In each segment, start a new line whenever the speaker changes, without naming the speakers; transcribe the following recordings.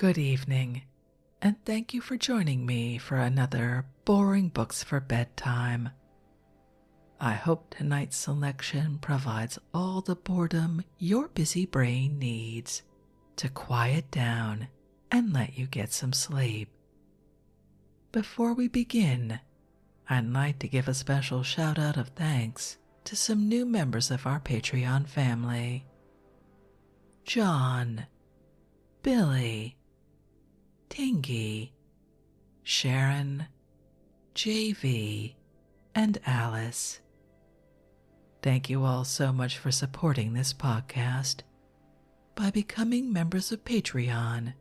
Good evening, and thank you for joining me for another Boring Books for Bedtime. I hope tonight's selection provides all the boredom your busy brain needs to quiet down and let you get some sleep. Before we begin, I'd like to give a special shout out of thanks to some new members of our Patreon family: John, Billy, Tingy, Sharon, JV, and Alice. Thank you all so much for supporting this podcast. By becoming members of Patreon,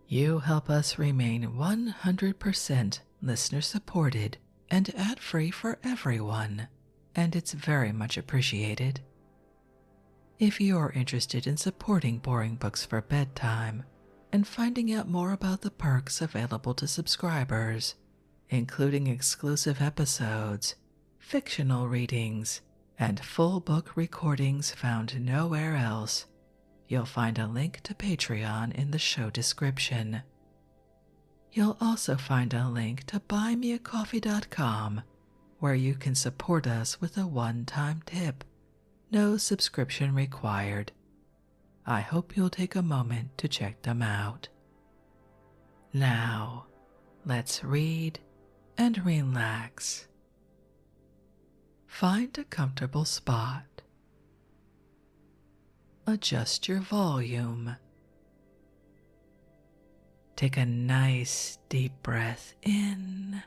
you help us remain 100% listener supported and ad-free for everyone, and it's very much appreciated. If you're interested in supporting Boring Books for Bedtime and finding out more about the perks available to subscribers, including exclusive episodes, fictional readings, and full book recordings found nowhere else, you'll find a link to Patreon in the show description. You'll also find a link to buymeacoffee.com, where you can support us with a one-time tip. No subscription required. I hope you'll take a moment to check them out. Now, let's read and relax. Find a comfortable spot. Adjust your volume. Take a nice deep breath in.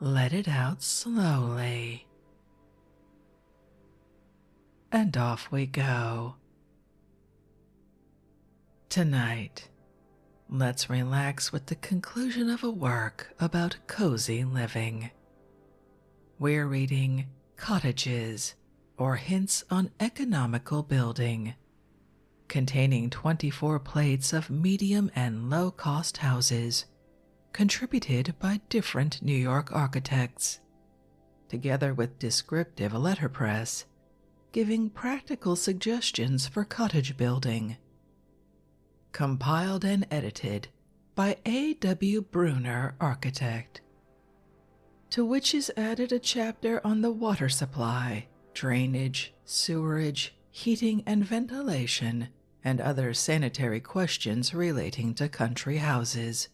Let it out slowly. And off we go. Tonight, let's relax with the conclusion of a work about cozy living. We're reading Cottages, or Hints on Economical Building, containing 24 plates of medium and low-cost houses contributed by different New York architects, together with descriptive letterpress giving practical suggestions for cottage building. Compiled and edited by A.W. Bruner, architect. To which is added a chapter on the water supply, drainage, sewerage, heating and ventilation, and other sanitary questions relating to country houses,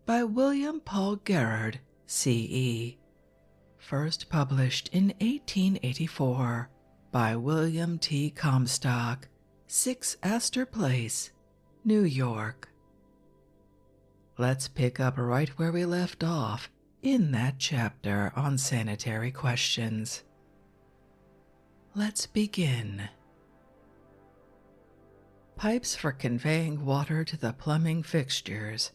by William Paul Gerard, C.E. First published in 1884. By William T. Comstock, 6 Astor Place, New York. Let's pick up right where we left off in that chapter on sanitary questions. Let's begin. Pipes for conveying water to the plumbing fixtures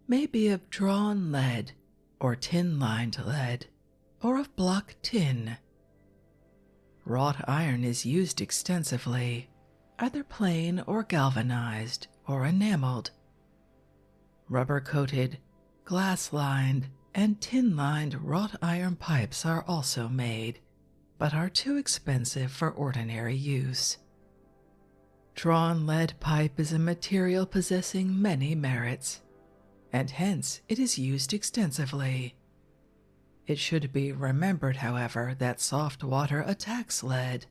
may be of drawn lead or tin-lined lead or of block tin. Wrought iron is used extensively, either plain or galvanized or enameled. Rubber-coated, glass-lined, and tin-lined wrought iron pipes are also made, but are too expensive for ordinary use. Drawn lead pipe is a material possessing many merits, and hence it is used extensively. It should be remembered, however, that soft water attacks lead,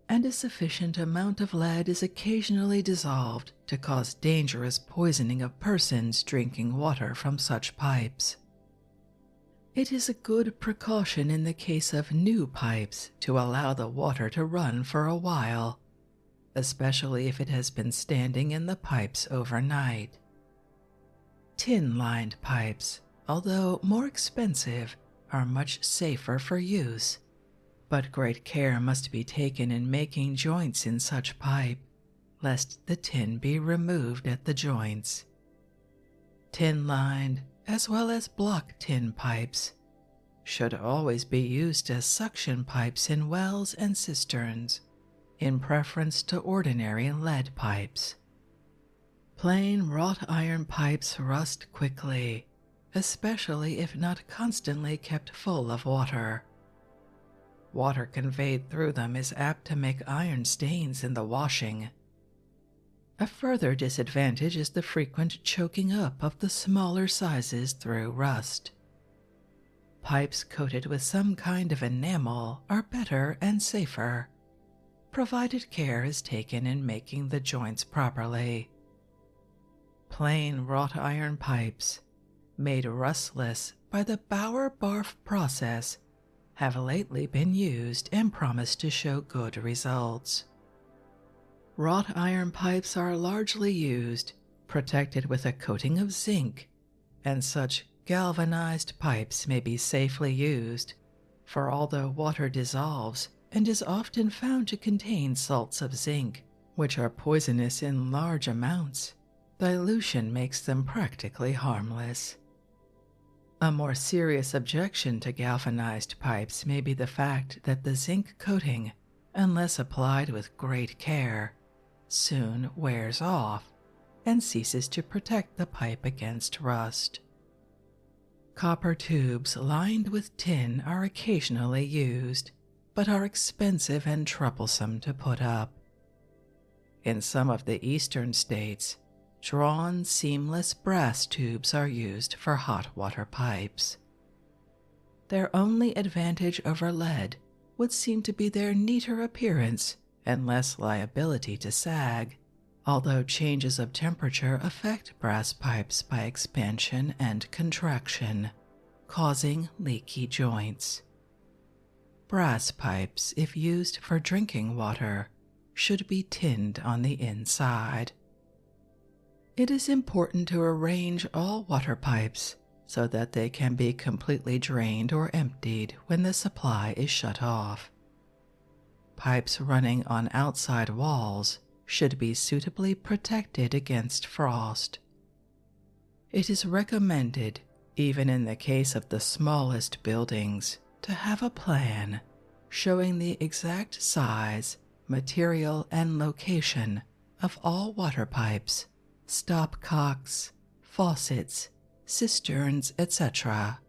and a sufficient amount of lead is occasionally dissolved to cause dangerous poisoning of persons drinking water from such pipes. It is a good precaution in the case of new pipes to allow the water to run for a while, especially if it has been standing in the pipes overnight. Tin-lined pipes, although more expensive, are much safer for use, but great care must be taken in making joints in such pipe, lest the tin be removed at the joints. Tin-lined, as well as block tin pipes, should always be used as suction pipes in wells and cisterns, in preference to ordinary lead pipes. Plain wrought iron pipes rust quickly, especially if not constantly kept full of water. Water conveyed through them is apt to make iron stains in the washing. A further disadvantage is the frequent choking up of the smaller sizes through rust. Pipes coated with some kind of enamel are better and safer, provided care is taken in making the joints properly. Plain wrought iron pipes, made rustless by the Bauer-Barff process, have lately been used and promise to show good results. Wrought iron pipes are largely used, protected with a coating of zinc, and such galvanized pipes may be safely used, for although water dissolves and is often found to contain salts of zinc, which are poisonous in large amounts, dilution makes them practically harmless. A more serious objection to galvanized pipes may be the fact that the zinc coating, unless applied with great care, soon wears off and ceases to protect the pipe against rust. Copper tubes lined with tin are occasionally used, but are expensive and troublesome to put up. In some of the eastern states, drawn seamless brass tubes are used for hot water pipes. Their only advantage over lead would seem to be their neater appearance and less liability to sag, although changes of temperature affect brass pipes by expansion and contraction, causing leaky joints. Brass pipes, if used for drinking water, should be tinned on the inside. It is important to arrange all water pipes so that they can be completely drained or emptied when the supply is shut off. Pipes running on outside walls should be suitably protected against frost. It is recommended, even in the case of the smallest buildings, to have a plan showing the exact size, material, and location of all water pipes, stopcocks, faucets, cisterns, etc.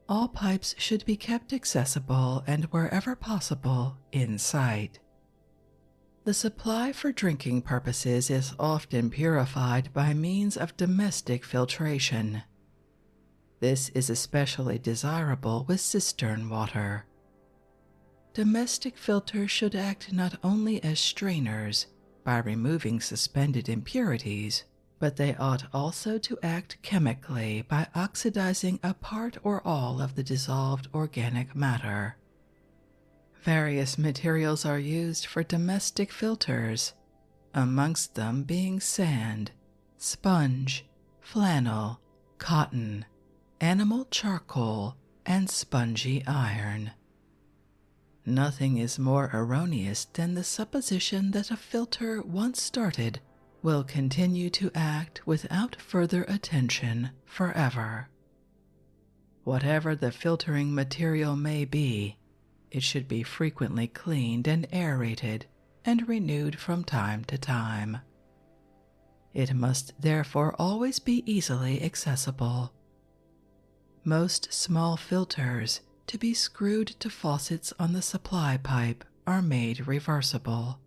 All pipes should be kept accessible and, wherever possible, in sight. The supply for drinking purposes is often purified by means of domestic filtration. This is especially desirable with cistern water. Domestic filters should act not only as strainers by removing suspended impurities, but they ought also to act chemically by oxidizing a part or all of the dissolved organic matter. Various materials are used for domestic filters, amongst them being sand, sponge, flannel, cotton, animal charcoal, and spongy iron. Nothing is more erroneous than the supposition that a filter once started will continue to act without further attention forever. Whatever the filtering material may be, it should be frequently cleaned and aerated and renewed from time to time. It must therefore always be easily accessible. Most small filters to be screwed to faucets on the supply pipe are made reversible,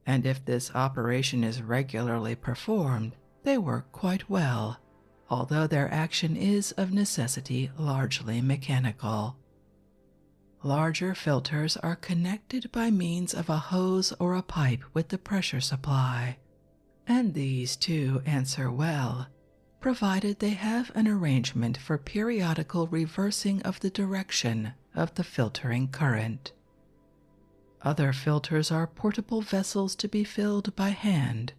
and if this operation is regularly performed, they work quite well, although their action is of necessity largely mechanical. Larger filters are connected by means of a hose or a pipe with the pressure supply, and these too answer well, provided they have an arrangement for periodical reversing of the direction of the filtering current. Other filters are portable vessels to be filled by hand.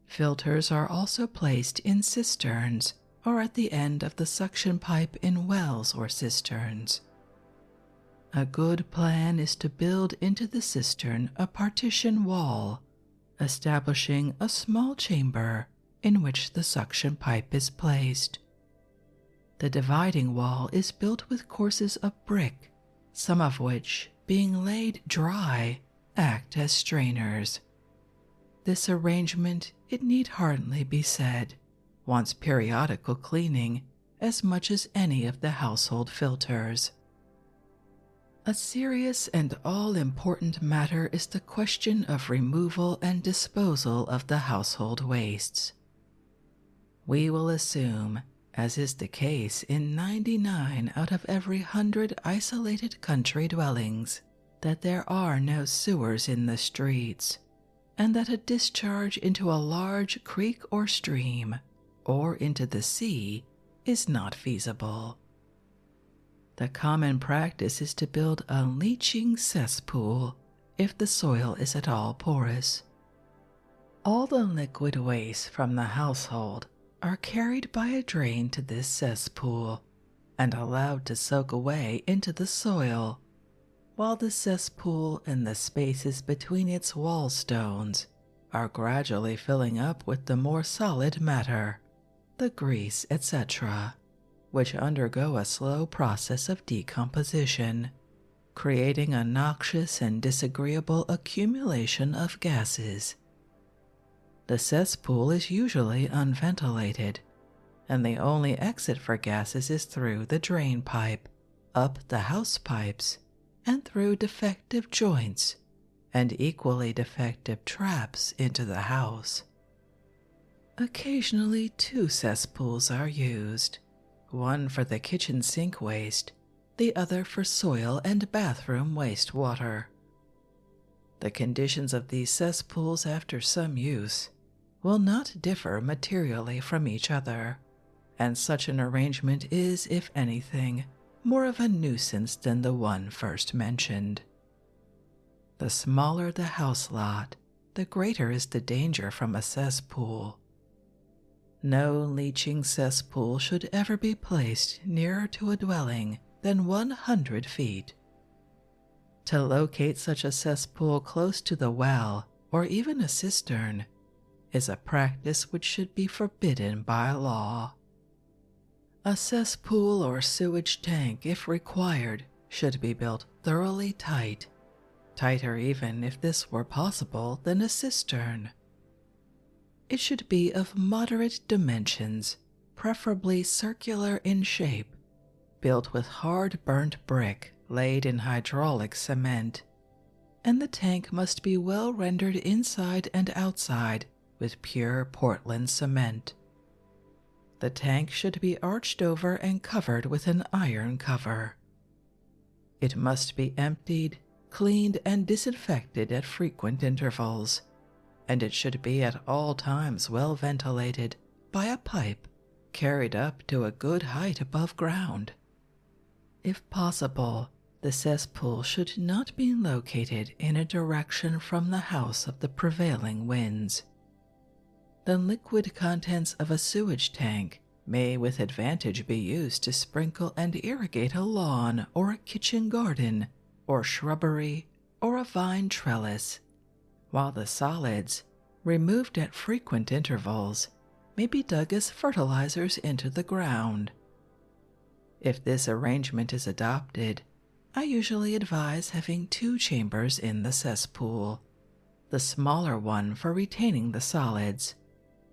Filters are also placed in cisterns or at the end of the suction pipe in wells or cisterns. A good plan is to build into the cistern a partition wall, establishing a small chamber in which the suction pipe is placed. The dividing wall is built with courses of brick, some of which, being laid dry, act as strainers. This arrangement, it need hardly be said, wants periodical cleaning as much as any of the household filters. A serious and all-important matter is the question of removal and disposal of the household wastes. We will assume, as is the case in 99 out of every 100 isolated country dwellings, that there are no sewers in the streets, and that a discharge into a large creek or stream, or into the sea, is not feasible. The common practice is to build a leaching cesspool if the soil is at all porous. All the liquid waste from the household are carried by a drain to this cesspool and allowed to soak away into the soil, while the cesspool and the spaces between its wall stones are gradually filling up with the more solid matter, the grease, etc., which undergo a slow process of decomposition, creating a noxious and disagreeable accumulation of gases. The cesspool is usually unventilated, and the only exit for gases is through the drain pipe, up the house pipes, and through defective joints and equally defective traps into the house. Occasionally 2 cesspools are used, one for the kitchen sink waste, the other for soil and bathroom wastewater. The conditions of these cesspools after some use will not differ materially from each other, and such an arrangement is, if anything, more of a nuisance than the one first mentioned. The smaller the house lot, the greater is the danger from a cesspool. No leaching cesspool should ever be placed nearer to a dwelling than 100 feet. To locate such a cesspool close to the well or even a cistern is a practice which should be forbidden by law. A cesspool or sewage tank, if required, should be built thoroughly tight, tighter even, if this were possible, than a cistern. It should be of moderate dimensions, preferably circular in shape, built with hard burnt brick laid in hydraulic cement, and the tank must be well rendered inside and outside with pure Portland cement. The tank should be arched over and covered with an iron cover. It must be emptied, cleaned, and disinfected at frequent intervals, and it should be at all times well ventilated by a pipe carried up to a good height above ground. If possible, the cesspool should not be located in a direction from the house of the prevailing winds. The liquid contents of a sewage tank may with advantage be used to sprinkle and irrigate a lawn or a kitchen garden or shrubbery or a vine trellis, while the solids, removed at frequent intervals, may be dug as fertilizers into the ground. If this arrangement is adopted, I usually advise having 2 chambers in the cesspool, the smaller one for retaining the solids,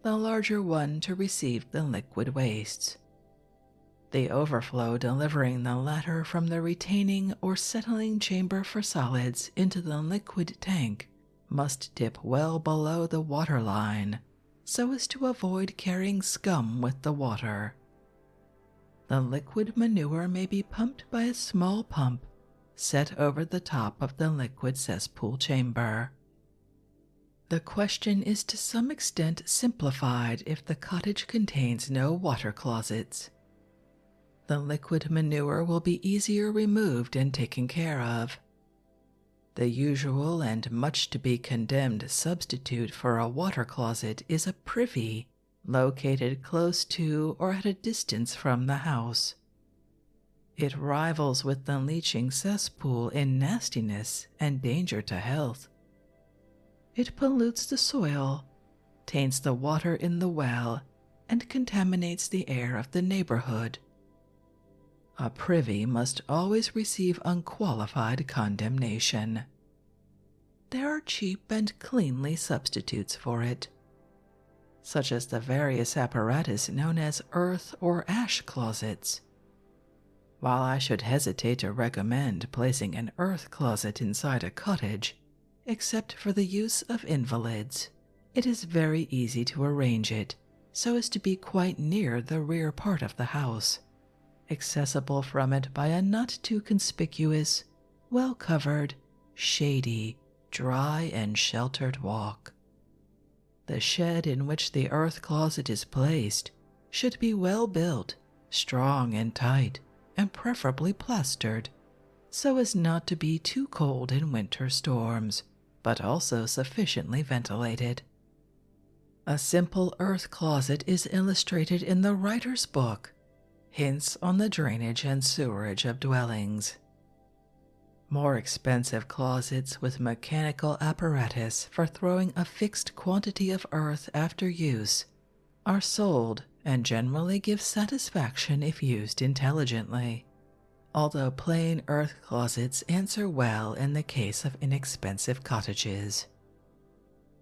the larger one to receive the liquid wastes. The overflow delivering the latter from the retaining or settling chamber for solids into the liquid tank must dip well below the water line so as to avoid carrying scum with the water. The liquid manure may be pumped by a small pump set over the top of the liquid cesspool chamber. The question is to some extent simplified if the cottage contains no water closets. The liquid manure will be easier removed and taken care of. The usual and much to be condemned substitute for a water closet is a privy located close to or at a distance from the house. It rivals with the leaching cesspool in nastiness and danger to health. It pollutes the soil, taints the water in the well, and contaminates the air of the neighborhood. A privy must always receive unqualified condemnation. There are cheap and cleanly substitutes for it, such as the various apparatus known as earth or ash closets. While I should hesitate to recommend placing an earth closet inside a cottage, except for the use of invalids, it is very easy to arrange it so as to be quite near the rear part of the house, accessible from it by a not too conspicuous, well-covered, shady, dry and sheltered walk. The shed in which the earth closet is placed should be well built, strong and tight, and preferably plastered, so as not to be too cold in winter storms, but also sufficiently ventilated. A simple earth closet is illustrated in the writer's book, Hints on the Drainage and Sewerage of Dwellings. More expensive closets with mechanical apparatus for throwing a fixed quantity of earth after use are sold and generally give satisfaction if used intelligently, although plain earth closets answer well in the case of inexpensive cottages.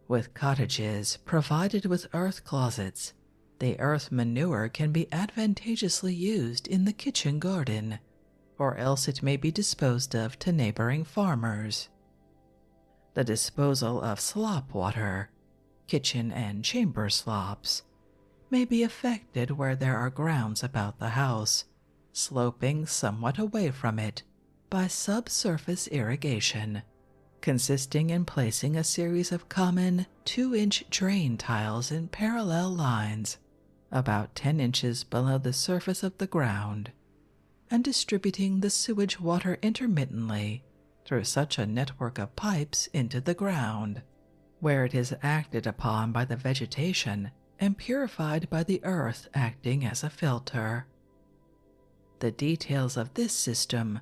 With cottages provided with earth closets, the earth manure can be advantageously used in the kitchen garden, or else it may be disposed of to neighboring farmers. The disposal of slop water, kitchen and chamber slops, may be effected where there are grounds about the house, sloping somewhat away from it by subsurface irrigation, consisting in placing a series of common 2-inch drain tiles in parallel lines about 10 inches below the surface of the ground, and distributing the sewage water intermittently through such a network of pipes into the ground, where it is acted upon by the vegetation and purified by the earth acting as a filter. The details of this system,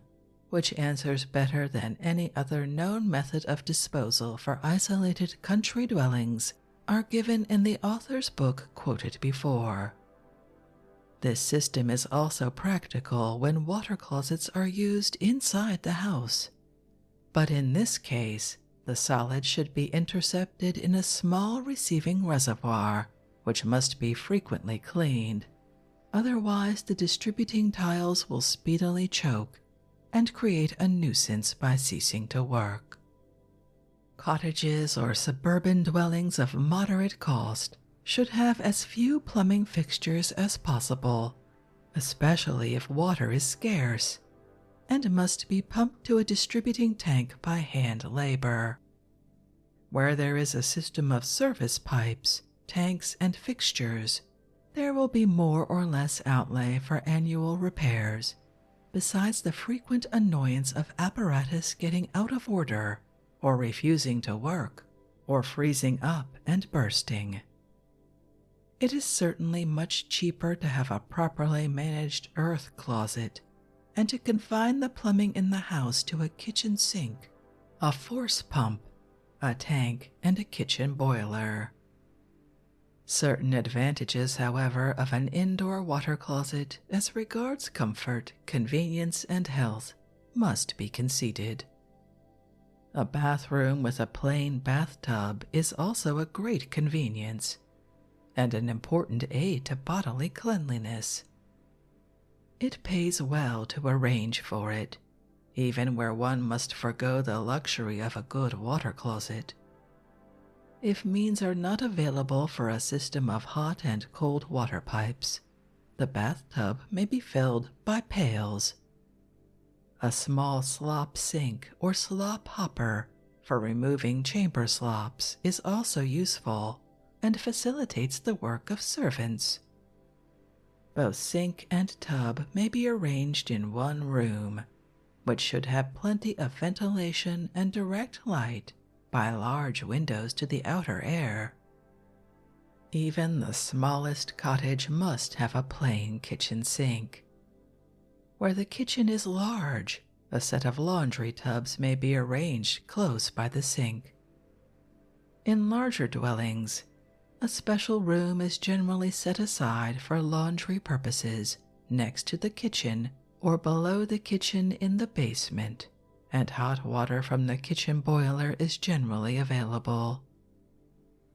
which answers better than any other known method of disposal for isolated country dwellings, are given in the author's book quoted before. This system is also practical when water closets are used inside the house, but in this case, the solid should be intercepted in a small receiving reservoir, which must be frequently cleaned. Otherwise, the distributing tiles will speedily choke and create a nuisance by ceasing to work. Cottages or suburban dwellings of moderate cost should have as few plumbing fixtures as possible, especially if water is scarce, and must be pumped to a distributing tank by hand labor. Where there is a system of service pipes, tanks, and fixtures, there will be more or less outlay for annual repairs, besides the frequent annoyance of apparatus getting out of order, or refusing to work, or freezing up and bursting. It is certainly much cheaper to have a properly managed earth closet and to confine the plumbing in the house to a kitchen sink, a force pump, a tank, and a kitchen boiler. Certain advantages, however, of an indoor water closet as regards comfort, convenience, and health must be conceded. A bathroom with a plain bathtub is also a great convenience and an important aid to bodily cleanliness. It pays well to arrange for it, even where one must forego the luxury of a good water closet. If means are not available for a system of hot and cold water pipes, the bathtub may be filled by pails. A small slop sink or slop hopper for removing chamber slops is also useful and facilitates the work of servants. Both sink and tub may be arranged in one room, which should have plenty of ventilation and direct light by large windows to the outer air. Even the smallest cottage must have a plain kitchen sink. Where the kitchen is large, a set of laundry tubs may be arranged close by the sink. In larger dwellings, a special room is generally set aside for laundry purposes next to the kitchen or below the kitchen in the basement, and hot water from the kitchen boiler is generally available.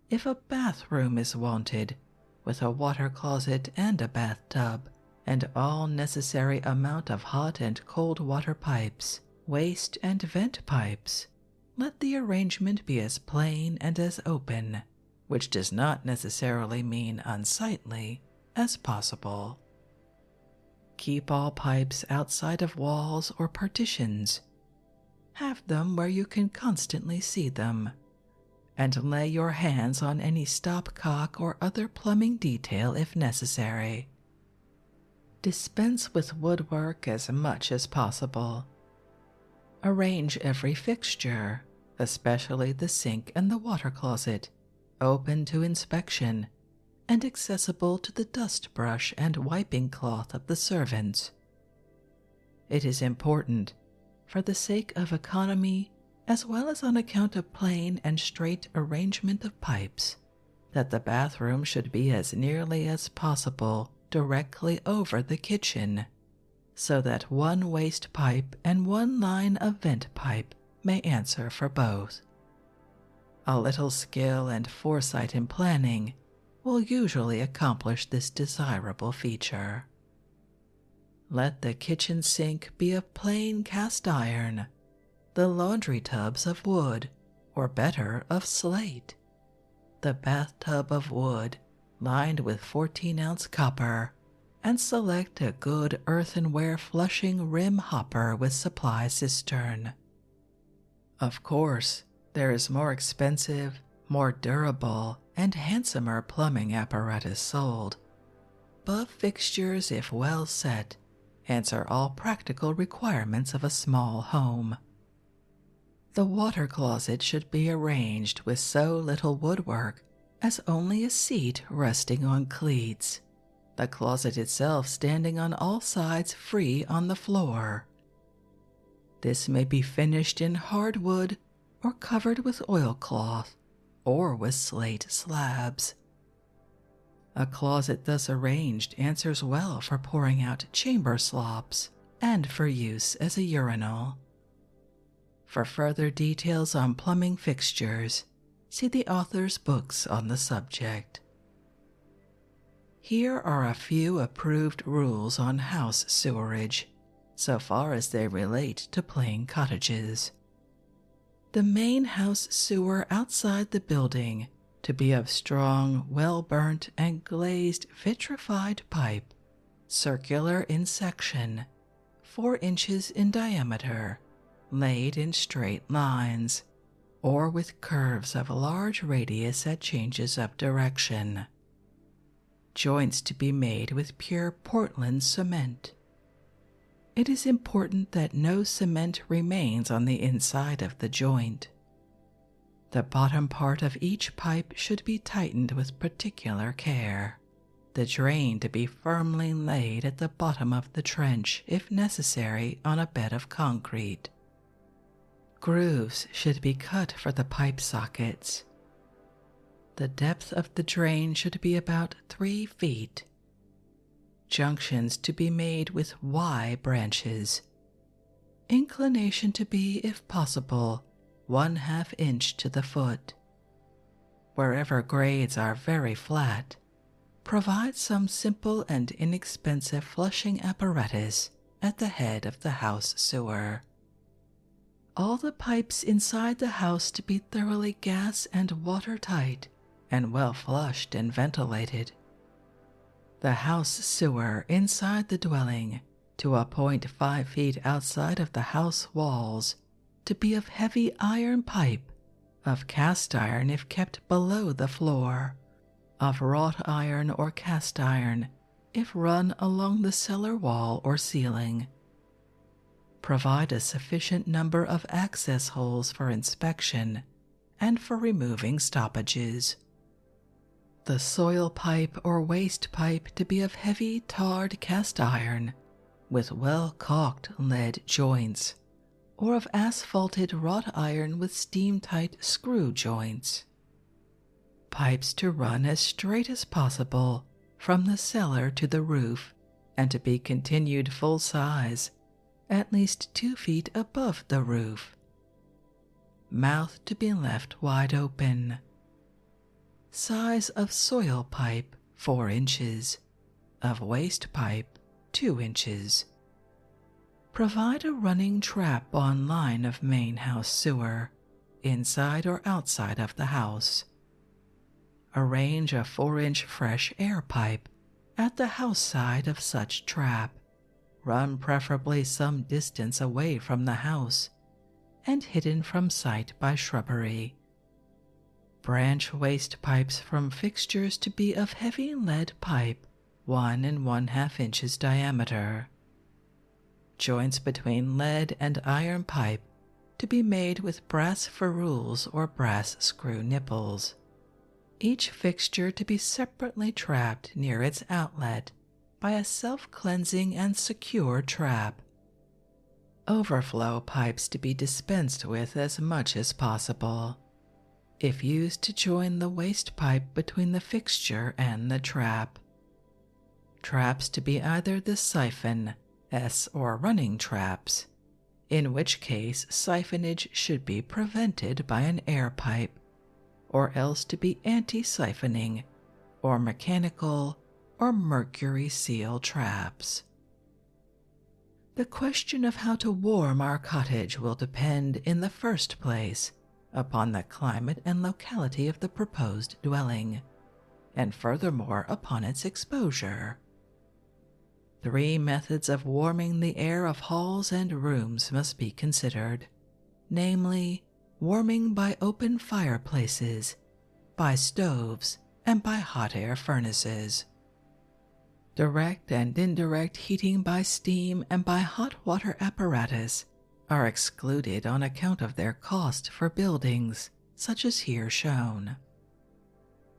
If a bathroom is wanted, with a water closet and a bathtub, and all necessary amount of hot and cold water pipes, waste and vent pipes, let the arrangement be as plain and as open, which does not necessarily mean unsightly, as possible. Keep all pipes outside of walls or partitions. Have them where you can constantly see them, and lay your hands on any stopcock or other plumbing detail if necessary. Dispense with woodwork as much as possible. Arrange every fixture, especially the sink and the water closet, open to inspection and accessible to the dust brush and wiping cloth of the servants. It is important, for the sake of economy as well as on account of plain and straight arrangement of pipes, that the bathroom should be as nearly as possible directly over the kitchen, so that one waste pipe and one line of vent pipe may answer for both. A little skill and foresight in planning will usually accomplish this desirable feature. Let the kitchen sink be of plain cast iron, the laundry tubs of wood, or better, of slate, the bathtub of wood, lined with 14-ounce copper, and select a good earthenware flushing rim hopper with supply cistern. Of course, there is more expensive, more durable, and handsomer plumbing apparatus sold. But fixtures, if well set, answer all practical requirements of a small home. The water closet should be arranged with so little woodwork as only a seat resting on cleats, the closet itself standing on all sides free on the floor. This may be finished in hardwood or covered with oilcloth or with slate slabs. A closet thus arranged answers well for pouring out chamber slops and for use as a urinal. For further details on plumbing fixtures, see the author's books on the subject. Here are a few approved rules on house sewerage, so far as they relate to plain cottages. The main house sewer outside the building to be of strong, well-burnt and glazed vitrified pipe, circular in section, 4 inches in diameter, laid in straight lines, or with curves of large radius at changes of direction. Joints to be made with pure Portland cement. It is important that no cement remains on the inside of the joint. The bottom part of each pipe should be tightened with particular care, the drain to be firmly laid at the bottom of the trench if necessary on a bed of concrete. Grooves should be cut for the pipe sockets. The depth of the drain should be about 3 feet. Junctions to be made with Y branches. Inclination to be, if possible, 1/2 inch to the foot. Wherever grades are very flat, provide some simple and inexpensive flushing apparatus at the head of the house sewer. All the pipes inside the house to be thoroughly gas and watertight and well flushed and ventilated. The house sewer inside the dwelling, to a point 5 feet outside of the house walls, to be of heavy iron pipe, of cast iron if kept below the floor, of wrought iron or cast iron if run along the cellar wall or ceiling. Provide a sufficient number of access holes for inspection and for removing stoppages. The soil pipe or waste pipe to be of heavy tarred cast iron with well-caulked lead joints, or of asphalted wrought iron with steam-tight screw joints. Pipes to run as straight as possible from the cellar to the roof and to be continued full size, at least 2 feet above the roof. Mouth to be left wide open. Size of soil pipe 4 inches, of waste pipe 2 inches. Provide a running trap on line of main house sewer, inside or outside of the house. Arrange a 4-inch fresh air pipe at the house side of such trap. Run preferably some distance away from the house and hidden from sight by shrubbery. Branch waste pipes from fixtures to be of heavy lead pipe 1 1/2 inches diameter. Joints between lead and iron pipe to be made with brass ferrules or brass screw nipples. Each fixture to be separately trapped near its outlet by a self-cleansing and secure trap. Overflow pipes to be dispensed with as much as possible, if used to join the waste pipe between the fixture and the trap. Traps to be either the siphon, or running traps, in which case siphonage should be prevented by an air pipe, or else to be anti-siphoning, or mechanical, or mercury seal traps. The question of how to warm our cottage will depend, in the first place, upon the climate and locality of the proposed dwelling, and furthermore upon its exposure. 3 methods of warming the air of halls and rooms must be considered, namely, warming by open fireplaces, by stoves, and by hot air furnaces. Direct and indirect heating by steam and by hot water apparatus are excluded on account of their cost for buildings, such as here shown.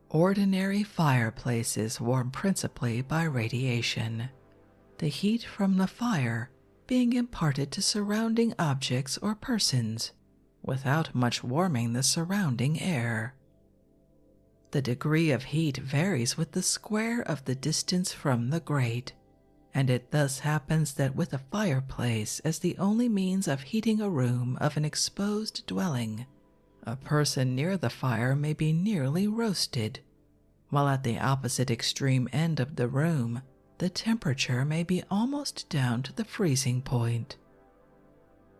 Ordinary fireplaces warm principally by radiation, the heat from the fire being imparted to surrounding objects or persons, without much warming the surrounding air. The degree of heat varies with the square of the distance from the grate, and it thus happens that with a fireplace as the only means of heating a room of an exposed dwelling, a person near the fire may be nearly roasted, while at the opposite extreme end of the room the temperature may be almost down to the freezing point.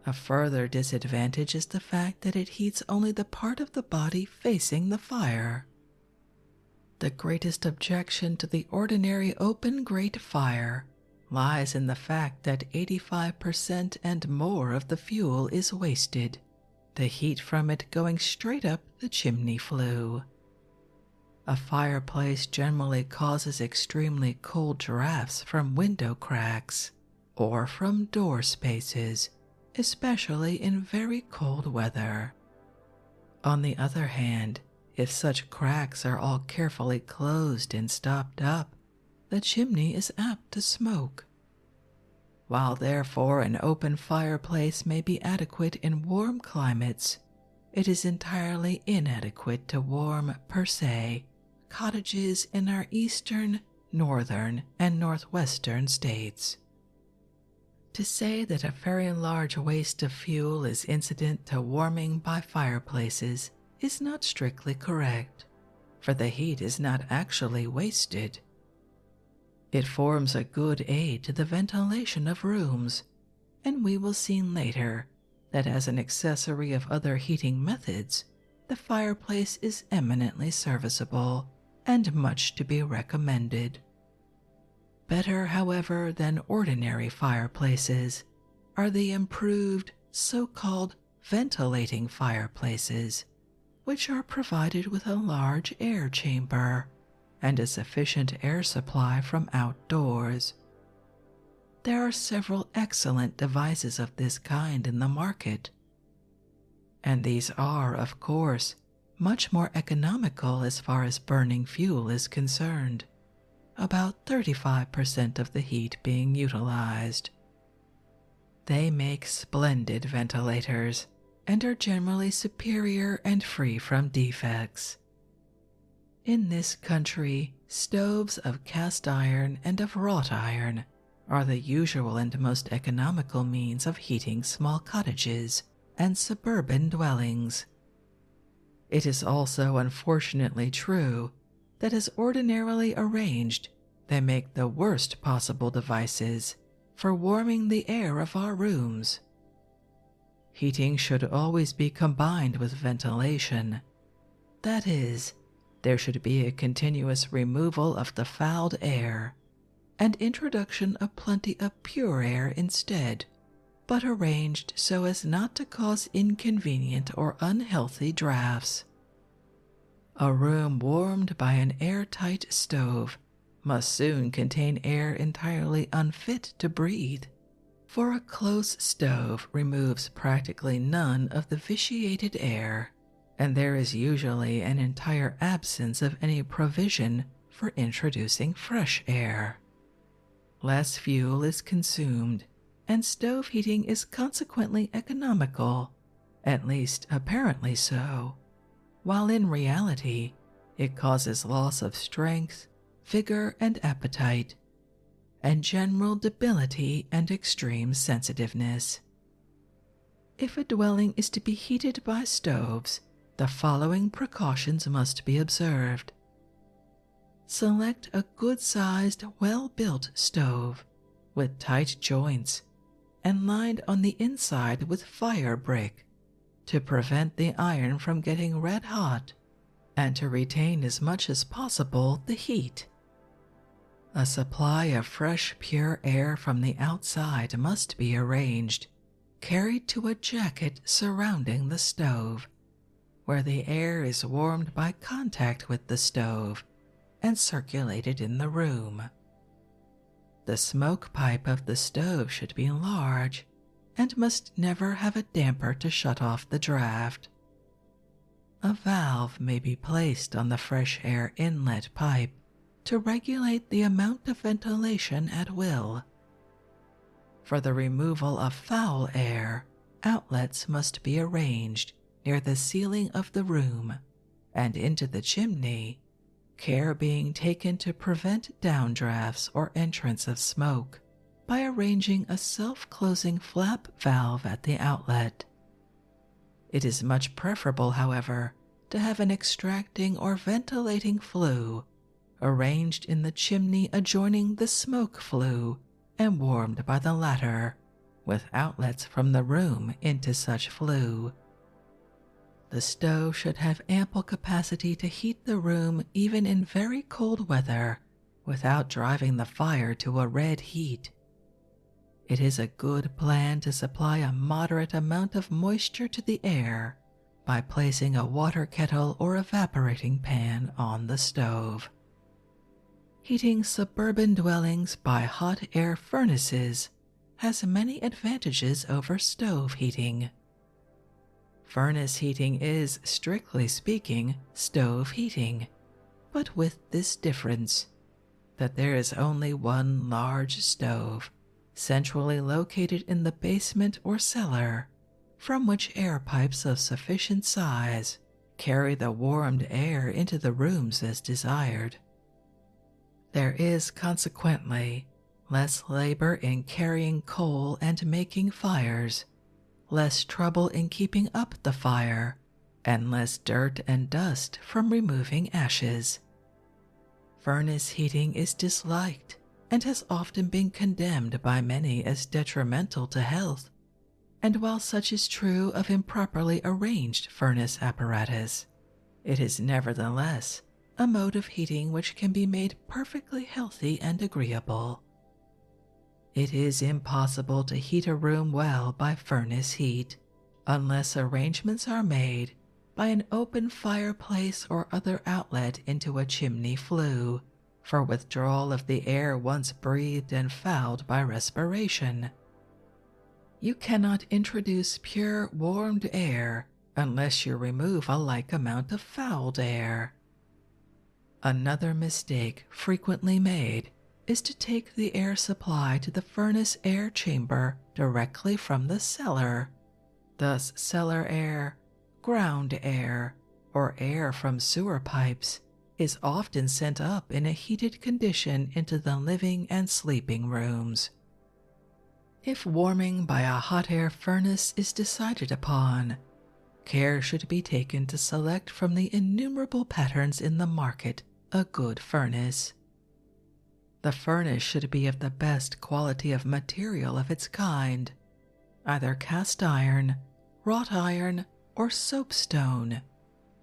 A further disadvantage is the fact that it heats only the part of the body facing the fire. The greatest objection to the ordinary open grate fire lies in the fact that 85% and more of the fuel is wasted, the heat from it going straight up the chimney flue. A fireplace generally causes extremely cold drafts from window cracks or from door spaces, especially in very cold weather. On the other hand, if such cracks are all carefully closed and stopped up, the chimney is apt to smoke. While therefore an open fireplace may be adequate in warm climates, it is entirely inadequate to warm, per se, cottages in our eastern, northern, and northwestern states. To say that a very large waste of fuel is incident to warming by fireplaces is not strictly correct, for the heat is not actually wasted. It forms a good aid to the ventilation of rooms, and we will see later that as an accessory of other heating methods, the fireplace is eminently serviceable and much to be recommended. Better, however, than ordinary fireplaces are the improved so-called ventilating fireplaces, which are provided with a large air chamber and a sufficient air supply from outdoors. There are several excellent devices of this kind in the market, and these are, of course, much more economical as far as burning fuel is concerned, about 35% of the heat being utilized. They make splendid ventilators and are generally superior and free from defects. In this country, stoves of cast iron and of wrought iron are the usual and most economical means of heating small cottages and suburban dwellings. It is also unfortunately true that as ordinarily arranged, they make the worst possible devices for warming the air of our rooms. Heating should always be combined with ventilation. That is, there should be a continuous removal of the fouled air and introduction of plenty of pure air instead, but arranged so as not to cause inconvenient or unhealthy drafts. A room warmed by an airtight stove must soon contain air entirely unfit to breathe, for a close stove removes practically none of the vitiated air, and there is usually an entire absence of any provision for introducing fresh air. Less fuel is consumed, and stove heating is consequently economical, at least apparently so, while in reality it causes loss of strength, vigor and appetite, and general debility and extreme sensitiveness. If a dwelling is to be heated by stoves, the following precautions must be observed. Select a good-sized, well-built stove with tight joints and lined on the inside with fire brick to prevent the iron from getting red hot and to retain as much as possible the heat. A supply of fresh, pure air from the outside must be arranged, carried to a jacket surrounding the stove, where the air is warmed by contact with the stove and circulated in the room. The smoke pipe of the stove should be large and must never have a damper to shut off the draft. A valve may be placed on the fresh air inlet pipe to regulate the amount of ventilation at will. For the removal of foul air, outlets must be arranged near the ceiling of the room and into the chimney, care being taken to prevent downdrafts or entrance of smoke by arranging a self-closing flap valve at the outlet. It is much preferable, however, to have an extracting or ventilating flue arranged in the chimney adjoining the smoke flue and warmed by the latter, with outlets from the room into such flue. The stove should have ample capacity to heat the room even in very cold weather without driving the fire to a red heat. It is a good plan to supply a moderate amount of moisture to the air by placing a water kettle or evaporating pan on the stove. Heating suburban dwellings by hot air furnaces has many advantages over stove heating. Furnace heating is, strictly speaking, stove heating, but with this difference, that there is only one large stove, centrally located in the basement or cellar, from which air pipes of sufficient size carry the warmed air into the rooms as desired. There is consequently less labor in carrying coal and making fires, less trouble in keeping up the fire, and less dirt and dust from removing ashes. Furnace heating is disliked and has often been condemned by many as detrimental to health, and while such is true of improperly arranged furnace apparatus, it is nevertheless a mode of heating which can be made perfectly healthy and agreeable. It is impossible to heat a room well by furnace heat, unless arrangements are made by an open fireplace or other outlet into a chimney flue, for withdrawal of the air once breathed and fouled by respiration. You cannot introduce pure warmed air unless you remove a like amount of fouled air. Another mistake frequently made is to take the air supply to the furnace air chamber directly from the cellar. Thus cellar air, ground air, or air from sewer pipes is often sent up in a heated condition into the living and sleeping rooms. If warming by a hot air furnace is decided upon, care should be taken to select from the innumerable patterns in the market a good furnace. The furnace should be of the best quality of material of its kind, either cast iron, wrought iron, or soapstone,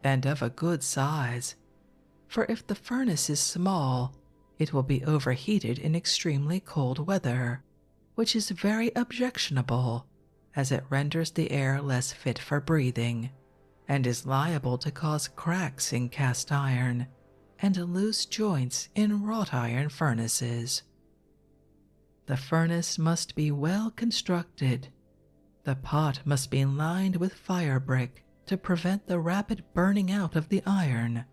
and of a good size, for if the furnace is small, it will be overheated in extremely cold weather, which is very objectionable, as it renders the air less fit for breathing, and is liable to cause cracks in cast iron and loose joints in wrought iron furnaces. The furnace must be well constructed. The pot must be lined with fire brick to prevent the rapid burning out of the iron.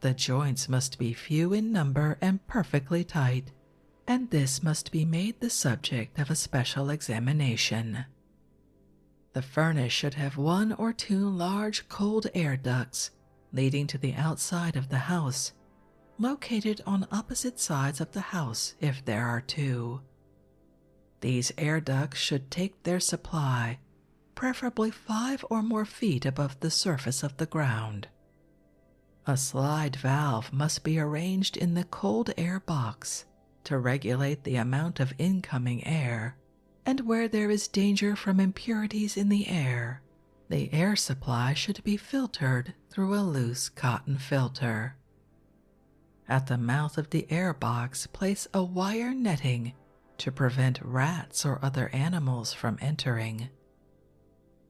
The joints must be few in number and perfectly tight, and this must be made the subject of a special examination. The furnace should have 1 or 2 large cold air ducts leading to the outside of the house, located on opposite sides of the house if there are 2. These air ducts should take their supply, preferably 5 or more feet above the surface of the ground. A slide valve must be arranged in the cold air box to regulate the amount of incoming air, and where there is danger from impurities in the air supply should be filtered through a loose cotton filter. At the mouth of the air box, place a wire netting to prevent rats or other animals from entering.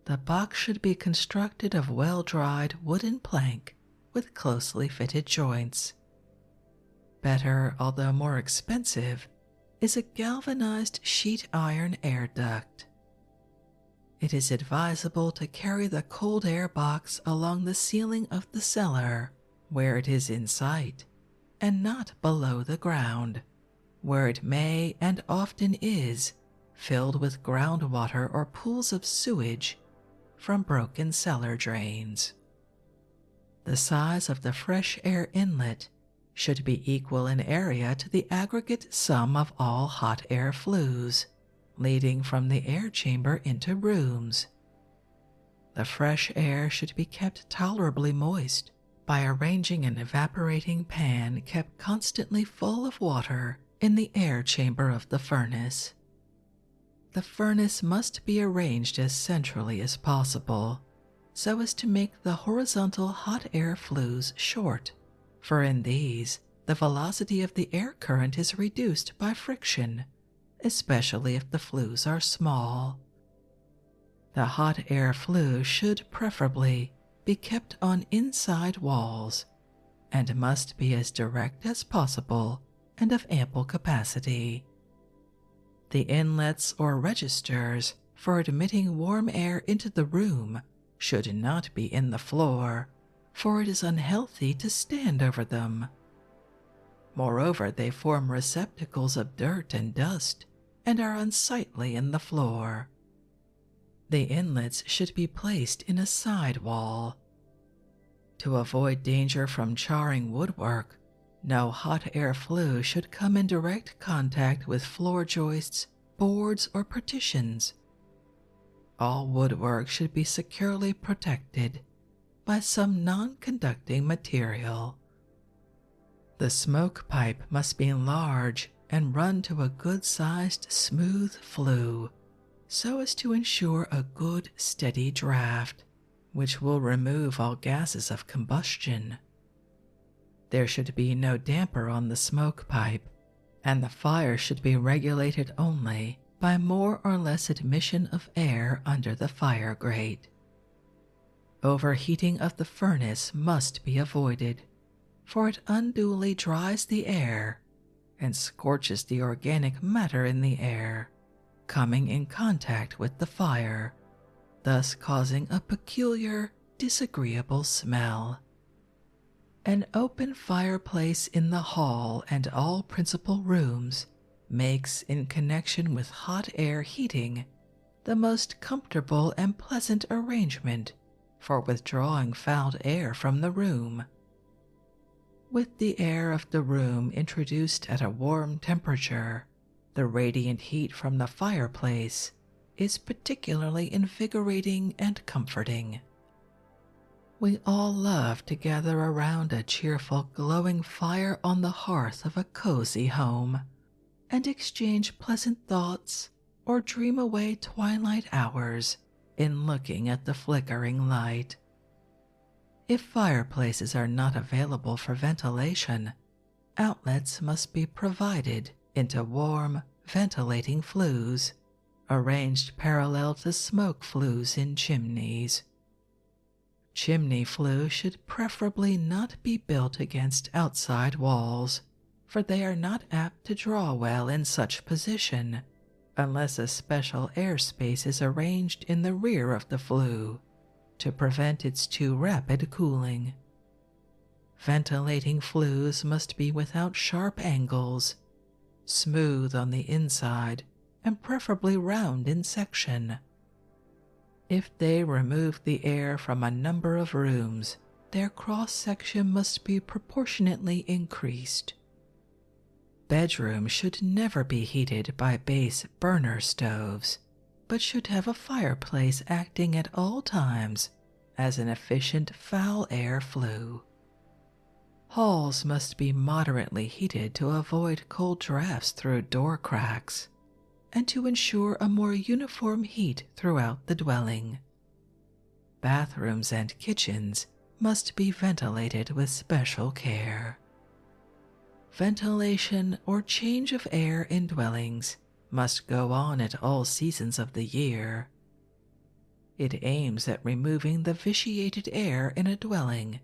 The box should be constructed of well-dried wooden plank with closely fitted joints. Better, although more expensive, is a galvanized sheet iron air duct. It is advisable to carry the cold air box along the ceiling of the cellar where it is in sight, and not below the ground, where it may and often is filled with groundwater or pools of sewage from broken cellar drains. The size of the fresh air inlet should be equal in area to the aggregate sum of all hot air flues leading from the air chamber into rooms. The fresh air should be kept tolerably moist by arranging an evaporating pan kept constantly full of water in the air chamber of the furnace. The furnace must be arranged as centrally as possible, so as to make the horizontal hot air flues short, for in these the velocity of the air current is reduced by friction, especially if the flues are small. The hot air flue should preferably be kept on inside walls and must be as direct as possible and of ample capacity. The inlets or registers for admitting warm air into the room should not be in the floor, for it is unhealthy to stand over them. Moreover, they form receptacles of dirt and dust and are unsightly in the floor. The inlets should be placed in a side wall. To avoid danger from charring woodwork, no hot air flue should come in direct contact with floor joists, boards, or partitions. All woodwork should be securely protected by some non-conducting material. The smoke pipe must be large and run to a good-sized smooth flue so as to ensure a good steady draft, which will remove all gases of combustion. There should be no damper on the smoke pipe, and the fire should be regulated only by more or less admission of air under the fire grate. Overheating of the furnace must be avoided, for it unduly dries the air and scorches the organic matter in the air, coming in contact with the fire, thus causing a peculiar, disagreeable smell. An open fireplace in the hall and all principal rooms makes, in connection with hot air heating, the most comfortable and pleasant arrangement for withdrawing foul air from the room. With the air of the room introduced at a warm temperature, the radiant heat from the fireplace is particularly invigorating and comforting. We all love to gather around a cheerful, glowing fire on the hearth of a cozy home and exchange pleasant thoughts or dream away twilight hours in looking at the flickering light. If fireplaces are not available for ventilation, outlets must be provided into warm, ventilating flues, arranged parallel to smoke flues in chimneys. Chimney flue should preferably not be built against outside walls, for they are not apt to draw well in such position unless a special airspace is arranged in the rear of the flue to prevent its too rapid cooling. Ventilating flues must be without sharp angles, smooth on the inside, and preferably round in section. If they remove the air from a number of rooms, their cross-section must be proportionately increased. Bedrooms should never be heated by base burner stoves, but should have a fireplace acting at all times as an efficient foul air flue. Halls must be moderately heated to avoid cold drafts through door cracks and to ensure a more uniform heat throughout the dwelling. Bathrooms and kitchens must be ventilated with special care. Ventilation or change of air in dwellings must go on at all seasons of the year. It aims at removing the vitiated air in a dwelling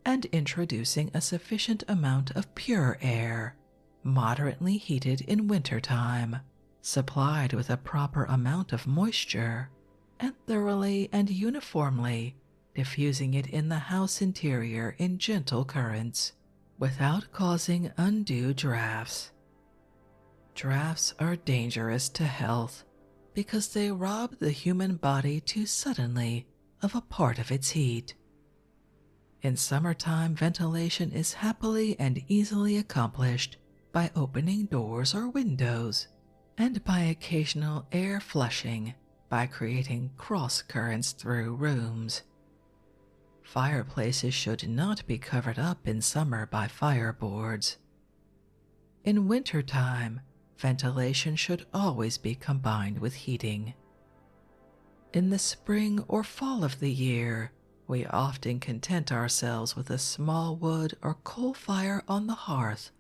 and introducing a sufficient amount of pure air, moderately heated in wintertime, supplied with a proper amount of moisture, and thoroughly and uniformly diffusing it in the house interior in gentle currents, without causing undue drafts. Drafts are dangerous to health because they rob the human body too suddenly of a part of its heat. In summertime, ventilation is happily and easily accomplished by opening doors or windows, and by occasional air flushing by creating cross currents through rooms. Fireplaces should not be covered up in summer by fireboards. In wintertime, ventilation should always be combined with heating. In the spring or fall of the year, we often content ourselves with a small wood or coal fire on the hearth,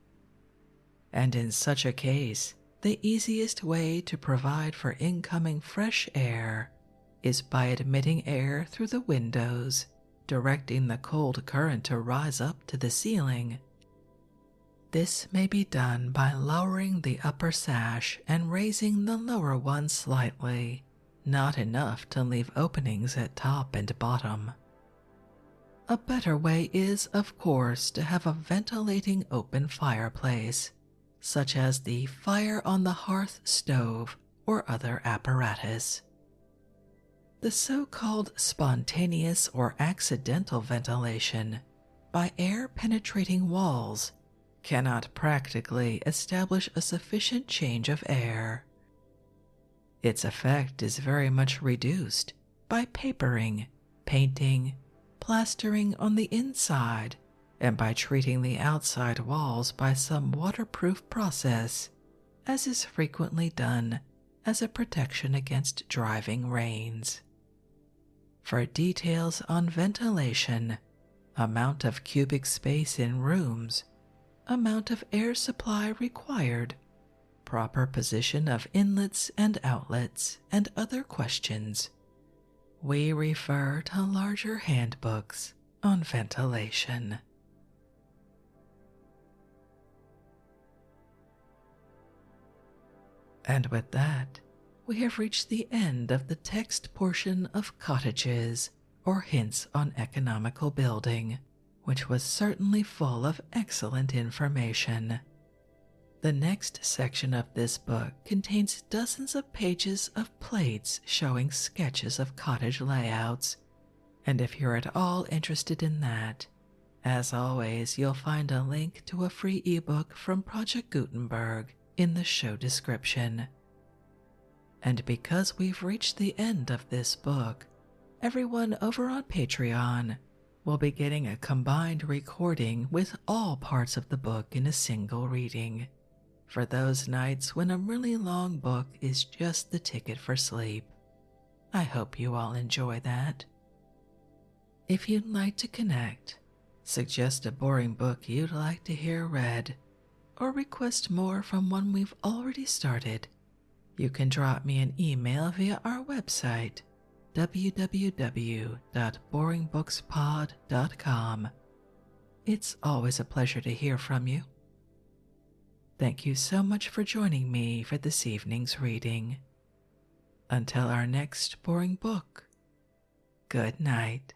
and in such a case, the easiest way to provide for incoming fresh air is by admitting air through the windows, directing the cold current to rise up to the ceiling. This may be done by lowering the upper sash and raising the lower one slightly, not enough to leave openings at top and bottom. A better way is, of course, to have a ventilating open fireplace, such as the fire on the hearth stove or other apparatus. The so-called spontaneous or accidental ventilation by air-penetrating walls cannot practically establish a sufficient change of air. Its effect is very much reduced by papering, painting, plastering on the inside, and by treating the outside walls by some waterproof process, as is frequently done as a protection against driving rains. For details on ventilation, amount of cubic space in rooms, amount of air supply required, proper position of inlets and outlets, and other questions, we refer to larger handbooks on ventilation. And with that, we have reached the end of the text portion of Cottages, or Hints on Economical Building, which was certainly full of excellent information. The next section of this book contains dozens of pages of plates showing sketches of cottage layouts, and if you're at all interested in that, as always, you'll find a link to a free ebook from Project Gutenberg in the show description. And because we've reached the end of this book, everyone over on Patreon, we'll be getting a combined recording with all parts of the book in a single reading, for those nights when a really long book is just the ticket for sleep. I hope you all enjoy that. If you'd like to connect, suggest a boring book you'd like to hear read, or request more from one we've already started, you can drop me an email via our website, www.boringbookspod.com. It's always a pleasure to hear from you. Thank you so much for joining me for this evening's reading. Until our next boring book, good night.